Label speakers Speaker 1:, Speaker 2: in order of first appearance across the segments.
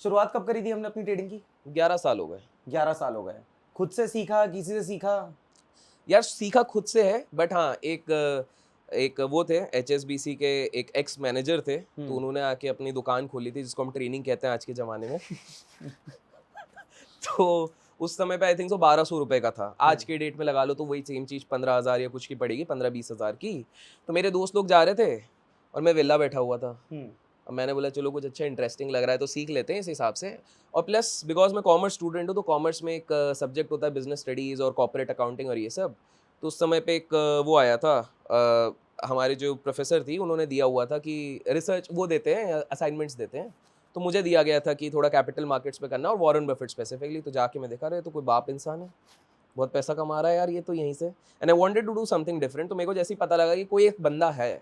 Speaker 1: शुरुआत कब करी थी हमने अपनी ट्रेडिंग की?
Speaker 2: 11 साल हो गए।
Speaker 1: 11 साल हो गए। खुद से सीखा, किसी से सीखा?
Speaker 2: यार सीखा खुद से है, बट हाँ एक वो थे HSBC के, एक एक्स मैनेजर थे, तो उन्होंने आके अपनी दुकान खोली थी जिसको हम ट्रेनिंग कहते हैं आज के ज़माने में। तो उस समय पे आई थिंक 1200 रुपये का था। आज के डेट में लगा लो तो वही सेम चीज़ 15,000 या कुछ की पड़ेगी, 15-20 हज़ार की। तो मेरे दोस्त लोग जा रहे थे और मैं विला बैठा हुआ था। अब मैंने बोला चलो कुछ अच्छा इंटरेस्टिंग लग रहा है तो सीख लेते हैं इस हिसाब से। और प्लस बिकॉज मैं कॉमर्स स्टूडेंट हूँ, तो कॉमर्स में एक सब्जेक्ट होता है बिजनेस स्टडीज़ और कॉर्पोरेट अकाउंटिंग और ये सब। तो उस समय पे एक वो आया था, हमारे जो प्रोफेसर थी उन्होंने दिया हुआ था कि रिसर्च वो देते हैं, असाइनमेंट्स देते हैं। तो मुझे दिया गया था कि थोड़ा कैपिटल मार्केट्स पे करना और वॉरेन बफेट स्पेसिफिकली। तो जाके मैं देखा रहे तो कोई बाप इंसान है, बहुत पैसा कमा रहा है यार ये तो यहीं से, and I wanted to do something different. तो मेरे को जैसे ही पता लगा कि कोई एक बंदा है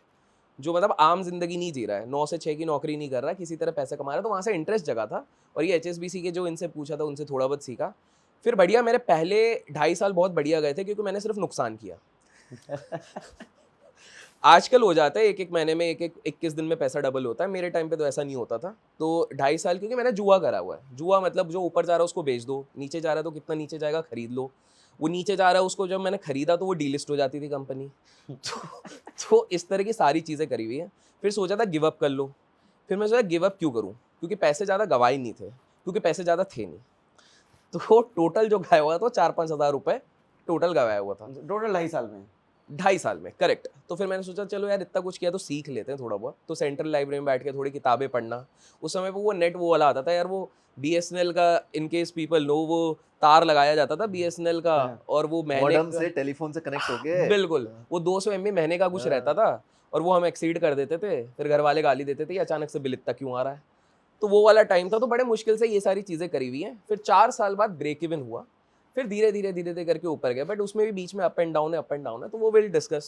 Speaker 2: जो मतलब आम जिंदगी नहीं जी रहा है, 9 से 6 की नौकरी नहीं कर रहा है, किसी तरह पैसे कमा रहा है, तो वहाँ से इंटरेस्ट जगा था। और ये HSBC के जो इनसे पूछा था उनसे थोड़ा बहुत सीखा। फिर बढ़िया, मेरे पहले 2.5 साल बहुत बढ़िया गए थे क्योंकि मैंने सिर्फ नुकसान किया। आजकल हो जाता है एक महीने में 21 दिन में पैसा डबल होता है, मेरे टाइम पे तो ऐसा नहीं होता था। तो 2.5 साल क्योंकि मैंने जुआ करा हुआ है। जुआ मतलब जो ऊपर जा रहा है उसको बेच दो, नीचे जा रहा है तो कितना नीचे जाएगा खरीद लो। वो नीचे जा रहा है उसको जब मैंने खरीदा तो वो डीलिस्ट हो जाती थी कंपनी। तो इस तरह की सारी चीज़ें करी हुई हैं। फिर सोचा था गिव अप कर लो। फिर मैं सोचा गिव अप क्यों करूँ, क्योंकि पैसे ज़्यादा गवाए नहीं थे, क्योंकि पैसे ज़्यादा थे नहीं। तो टोटल जो गया हुआ था 4-5 हज़ार रुपये टोटल गवाया हुआ था
Speaker 1: टोटल 2.5 साल में?
Speaker 2: 2.5 साल में, करेक्ट। तो फिर मैंने सोचा चलो यार इतना कुछ किया तो सीख लेते हैं थोड़ा बहुत। तो सेंट्रल लाइब्रेरी में बैठ के थोड़ी किताबें पढ़ना। उस समय पे वो नेट वो वाला आता था यार, वो BSNL का, इन केस पीपल नो, वो तार लगाया जाता था BSNL का, और वो महीने
Speaker 3: मॉडेम से टेलीफोन से कनेक्ट होके
Speaker 2: बिल्कुल वो 200 MB महीने का कुछ रहता था, और वो हम एक्सीड कर देते थे। फिर घर वाले गाली देते थे अचानक से बिल इतना क्यों आ रहा है। तो वो वाला टाइम था, तो बड़े मुश्किल से ये सारी चीज़ें करी हुई हैं। फिर 4 साल बाद ब्रेक इवन हुआ, फिर धीरे धीरे करके ऊपर गया, बट उसमें भी बीच में अप एंड डाउन है, तो वो विल डिस्कस